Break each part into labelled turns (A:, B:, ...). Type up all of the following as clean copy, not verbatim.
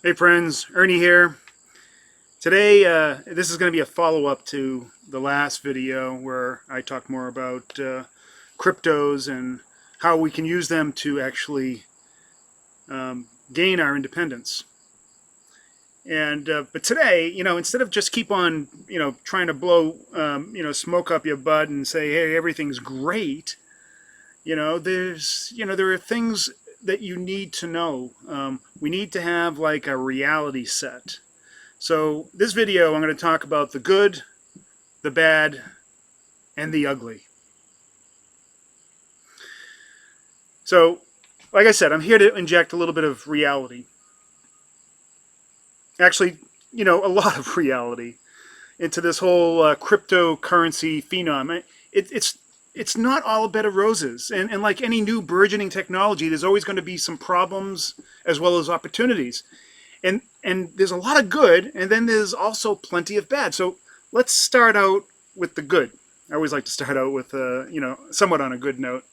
A: Hey friends, Ernie here. Today, this is going to be a follow-up to the last video where I talked more about cryptos and how we can use them to actually gain our independence. And but today, instead of just keep on, trying to blow, smoke up your butt and say, hey, everything's great. There are things that you need to know. We need to have like a reality set. So this video, I'm going to talk about the good, the bad, and the ugly. So, like I said, I'm here to inject a little bit of reality. Actually, a lot of reality into this whole cryptocurrency phenom. It's not all a bed of roses. And like any new burgeoning technology, there's always going to be some problems as well as opportunities. And there's a lot of good, and then there's also plenty of bad. So let's start out with the good. I always like to start out with, somewhat on a good note.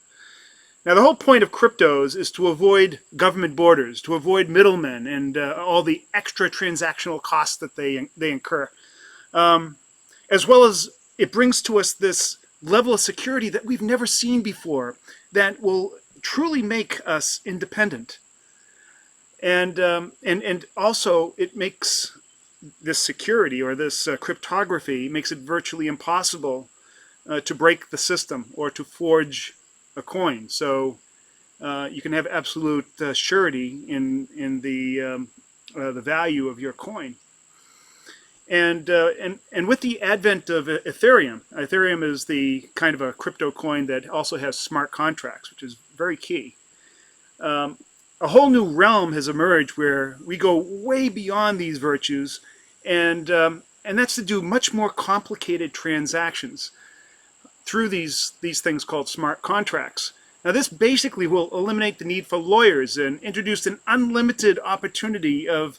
A: Now, the whole point of cryptos is to avoid government borders, to avoid middlemen and all the extra transactional costs that they incur. As well as it brings to us this level of security that we've never seen before that will truly make us independent. And also it makes this security or this cryptography makes it virtually impossible to break the system or to forge a coin. So you can have absolute surety in the value of your coin. And with the advent of Ethereum is the kind of a crypto coin that also has smart contracts, which is very key. A whole new realm has emerged where we go way beyond these virtues, and that's to do much more complicated transactions through these things called smart contracts. Now, this basically will eliminate the need for lawyers and introduce an unlimited opportunity of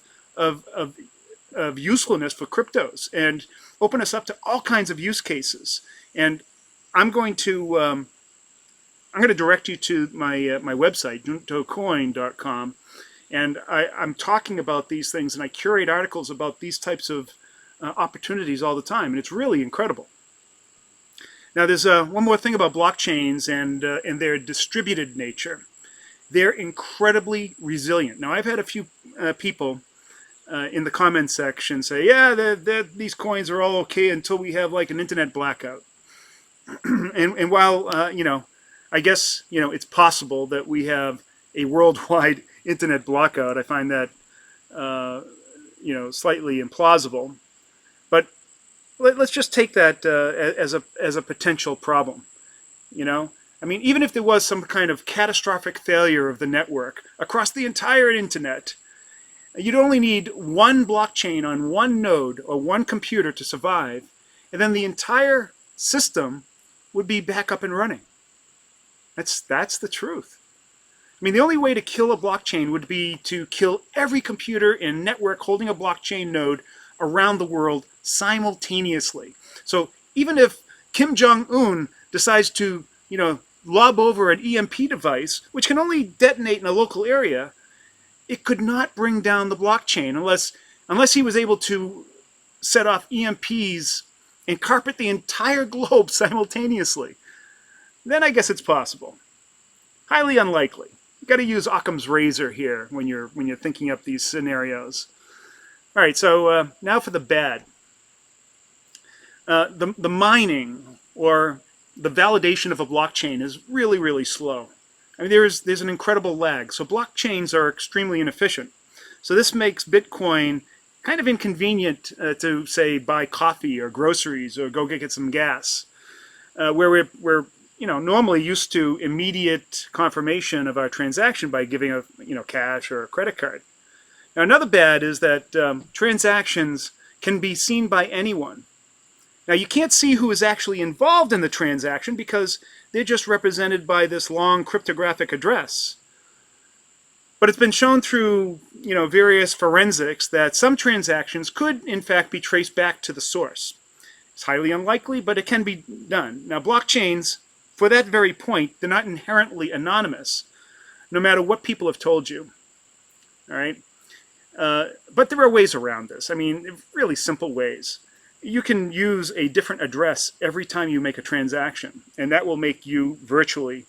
A: usefulness for cryptos and open us up to all kinds of use cases. And I'm going to direct you to my website, juntocoin.com, and I'm talking about these things, and I curate articles about these types of opportunities all the time, and it's really incredible. Now, there's one more thing about blockchains and their distributed nature. They're incredibly resilient. Now, I've had a few people in the comments section say, yeah, these coins are all okay until we have like an internet blackout. and while, I guess, it's possible that we have a worldwide internet blackout, I find that, slightly implausible. But let's just take that as a potential problem. I mean, even if there was some kind of catastrophic failure of the network across the entire internet, you'd only need one blockchain on one node or one computer to survive, and then the entire system would be back up and running. That's the truth. I mean, the only way to kill a blockchain would be to kill every computer and network holding a blockchain node around the world simultaneously. So even if Kim Jong-un decides to, lob over an EMP device, which can only detonate in a local area, it could not bring down the blockchain unless he was able to set off EMPs and carpet the entire globe simultaneously. Then I guess it's possible. Highly unlikely. You've got to use Occam's razor here when you're thinking up these scenarios. All right, so now for the bad. The mining or the validation of a blockchain is really, really slow. I mean, there's an incredible lag. So blockchains are extremely inefficient. So this makes Bitcoin kind of inconvenient to, say, buy coffee or groceries or go get some gas, where we're normally used to immediate confirmation of our transaction by giving a cash or a credit card. Now, another bad is that transactions can be seen by anyone. Now, you can't see who is actually involved in the transaction because they're just represented by this long cryptographic address. But it's been shown through various forensics that some transactions could, in fact, be traced back to the source. It's highly unlikely, but it can be done. Now, blockchains, for that very point, they're not inherently anonymous, no matter what people have told you. All right. But there are ways around this. I mean, really simple ways. You can use a different address every time you make a transaction, and that will make you virtually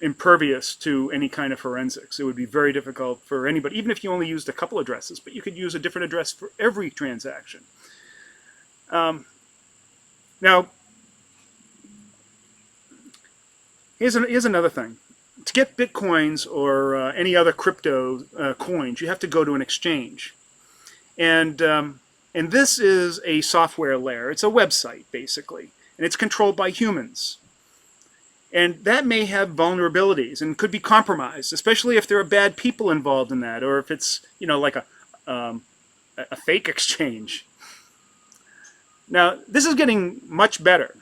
A: impervious to any kind of forensics. It would be very difficult for anybody, even if you only used a couple addresses, but you could use a different address for every transaction. Now, here's another thing. To get Bitcoins or any other crypto coins, you have to go to an exchange. And this is a software layer. It's a website, basically. And it's controlled by humans. And that may have vulnerabilities and could be compromised, especially if there are bad people involved in that, or if it's, like a fake exchange. Now, this is getting much better.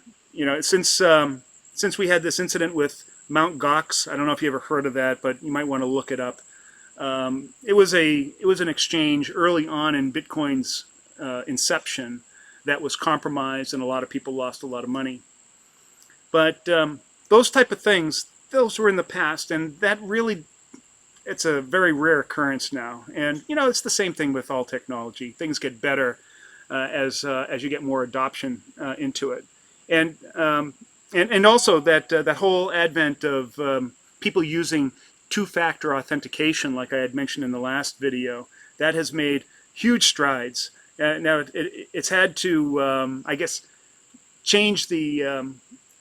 A: Since we had this incident with Mt. Gox, I don't know if you ever heard of that, but you might want to look it up. It was an exchange early on in Bitcoin's inception that was compromised, and a lot of people lost a lot of money. But those type of things, those were in the past, and that really, it's a very rare occurrence now. And it's the same thing with all technology. Things get better as you get more adoption into it, and also that whole advent of people using two-factor authentication, like I had mentioned in the last video, that has made huge strides. Now it's had to, I guess, change the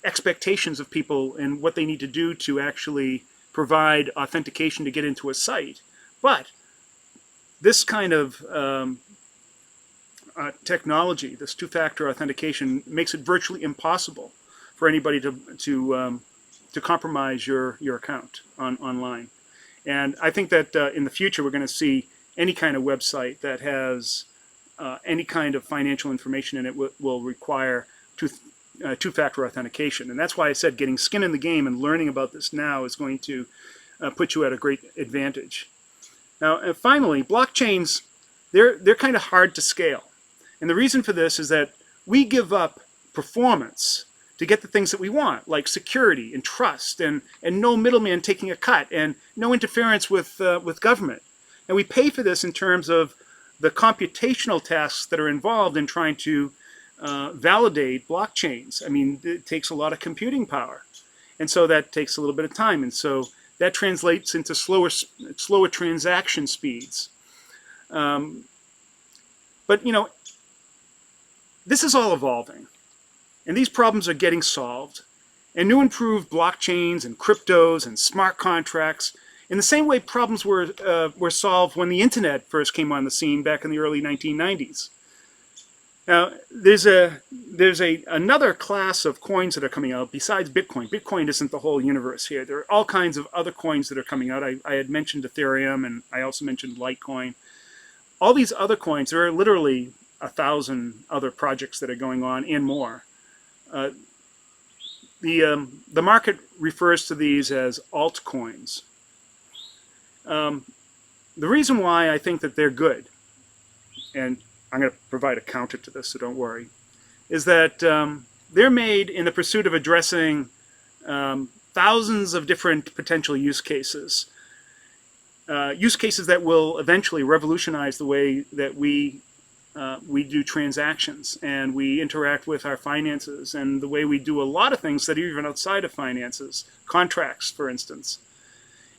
A: expectations of people and what they need to do to actually provide authentication to get into a site. But this kind of technology, this two-factor authentication, makes it virtually impossible for anybody to compromise your account online. And I think that in the future we're going to see any kind of website that has any kind of financial information in it will require two-factor authentication. And that's why I said getting skin in the game and learning about this now is going to put you at a great advantage. Now, finally, blockchains, they're kind of hard to scale. And the reason for this is that we give up performance to get the things that we want, like security and trust and no middleman taking a cut and no interference with government. And we pay for this in terms of the computational tasks that are involved in trying to validate blockchains. I mean, it takes a lot of computing power. And so that takes a little bit of time. And so that translates into slower transaction speeds. But, this is all evolving. And these problems are getting solved. And new improved blockchains and cryptos and smart contracts, in the same way problems were solved when the internet first came on the scene back in the early 1990s. Now, there's another class of coins that are coming out besides Bitcoin. Bitcoin isn't the whole universe here. There are all kinds of other coins that are coming out. I had mentioned Ethereum, and I also mentioned Litecoin. All these other coins, there are literally 1,000 other projects that are going on and more. The market refers to these as altcoins. The reason why I think that they're good, and I'm going to provide a counter to this, so don't worry, is that they're made in the pursuit of addressing thousands of different potential use cases that will eventually revolutionize the way that we do transactions and we interact with our finances and the way we do a lot of things that are even outside of finances, contracts, for instance.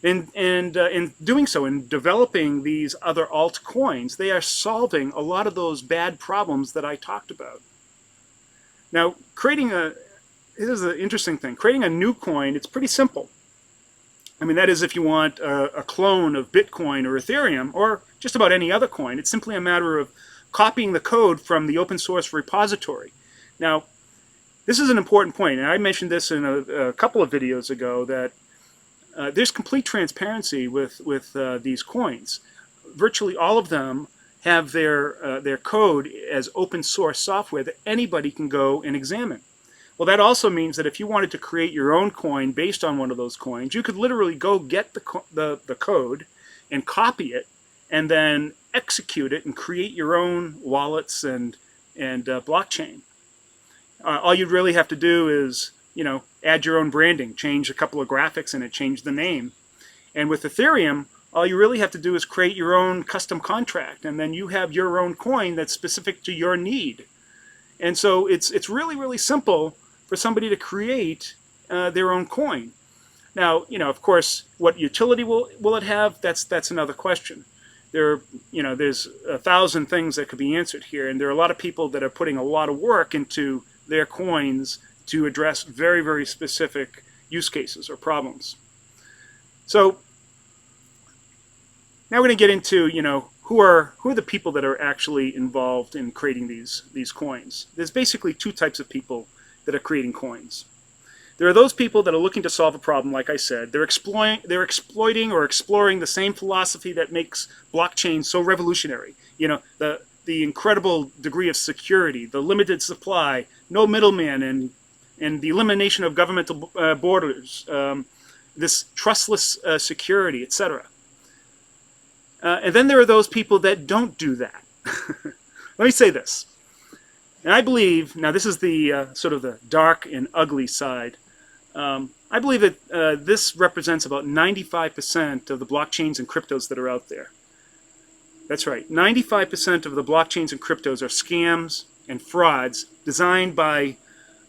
A: And in doing so, in developing these other altcoins, they are solving a lot of those bad problems that I talked about. Now, this is an interesting thing. Creating a new coin, it's pretty simple. I mean, that is if you want a clone of Bitcoin or Ethereum or just about any other coin. It's simply a matter of copying the code from the open source repository. Now, this is an important point, and I mentioned this in a couple of videos ago, that there's complete transparency with these coins. Virtually all of them have their code as open source software that anybody can go and examine. Well, that also means that if you wanted to create your own coin based on one of those coins, you could literally go get the code and copy it and then execute it and create your own wallets and blockchain. All you'd really have to do is, add your own branding, change a couple of graphics in it, change the name. And with Ethereum, all you really have to do is create your own custom contract, and then you have your own coin that's specific to your need. And so it's really, really simple for somebody to create their own coin. Now, of course, what utility will it have? That's another question. There's 1,000 things that could be answered here, and there are a lot of people that are putting a lot of work into their coins to address very, very specific use cases or problems. So now we're going to get into, who are the people that are actually involved in creating these coins. There's basically two types of people that are creating coins. There are those people that are looking to solve a problem, like I said. They're exploiting or exploring the same philosophy that makes blockchain so revolutionary. The incredible degree of security, the limited supply, no middleman, and the elimination of governmental borders, this trustless security, etc. And then there are those people that don't do that. Let me say this. And I believe, now this is the sort of the dark and ugly side. I believe that this represents about 95% of the blockchains and cryptos that are out there. That's right. 95% of the blockchains and cryptos are scams and frauds designed by,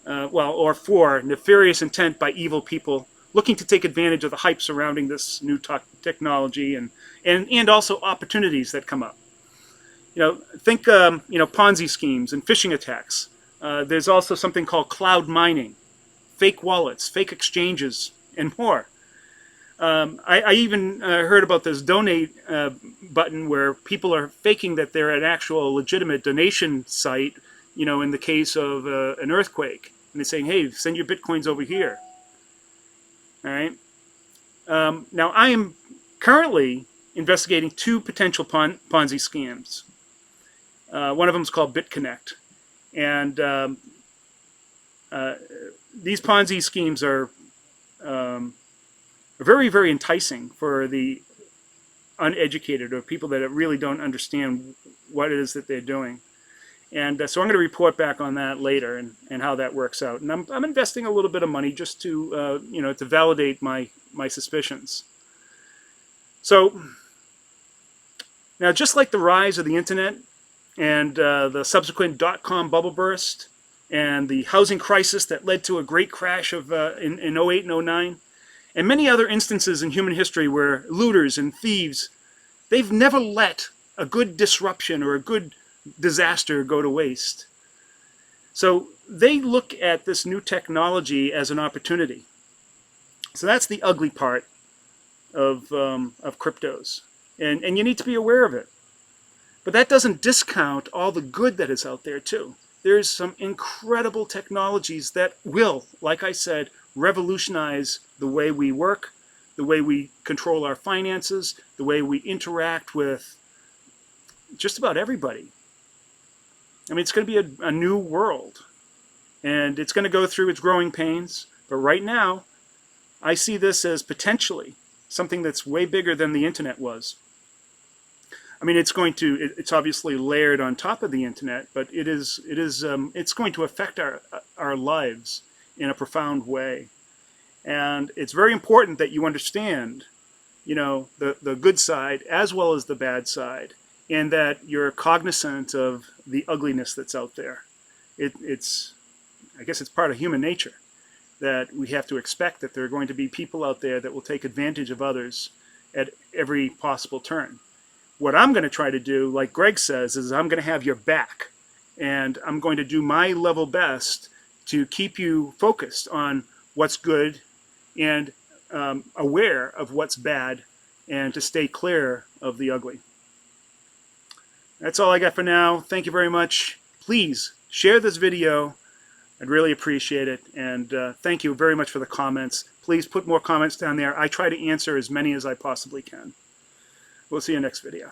A: or for nefarious intent by evil people looking to take advantage of the hype surrounding this new technology and also opportunities that come up. Think Ponzi schemes and phishing attacks. There's also something called cloud mining, fake wallets, fake exchanges, and more. I even heard about this donate button where people are faking that they're an actual legitimate donation site, in the case of an earthquake. And they're saying, hey, send your Bitcoins over here. All right. Now, I am currently investigating two potential Ponzi scams. One of them is called BitConnect. And these Ponzi schemes are very, very enticing for the uneducated or people that really don't understand what it is that they're doing. And so I'm going to report back on that later and how that works out. And I'm investing a little bit of money just to, to validate my suspicions. So now, just like the rise of the internet and the subsequent dot-com bubble burst and the housing crisis that led to a great crash of in 08 and 09, and many other instances in human history where looters and thieves, they've never let a good disruption or a good disaster go to waste. So they look at this new technology as an opportunity. So that's the ugly part of cryptos. And you need to be aware of it. But that doesn't discount all the good that is out there too. There's some incredible technologies that will, like I said, revolutionize the way we work, the way we control our finances, the way we interact with just about everybody. I mean, it's going to be a new world. And it's going to go through its growing pains. But right now, I see this as potentially something that's way bigger than the internet was. I mean, it's obviously layered on top of the internet, but it's going to affect our lives in a profound way. And it's very important that you understand, the good side as well as the bad side, and that you're cognizant of the ugliness that's out there. I guess it's part of human nature that we have to expect that there are going to be people out there that will take advantage of others at every possible turn. What I'm going to try to do, like Greg says, is I'm going to have your back. And I'm going to do my level best to keep you focused on what's good and aware of what's bad, and to stay clear of the ugly. That's all I got for now. Thank you very much. Please share this video. I'd really appreciate it. And thank you very much for the comments. Please put more comments down there. I try to answer as many as I possibly can. We'll see you next video.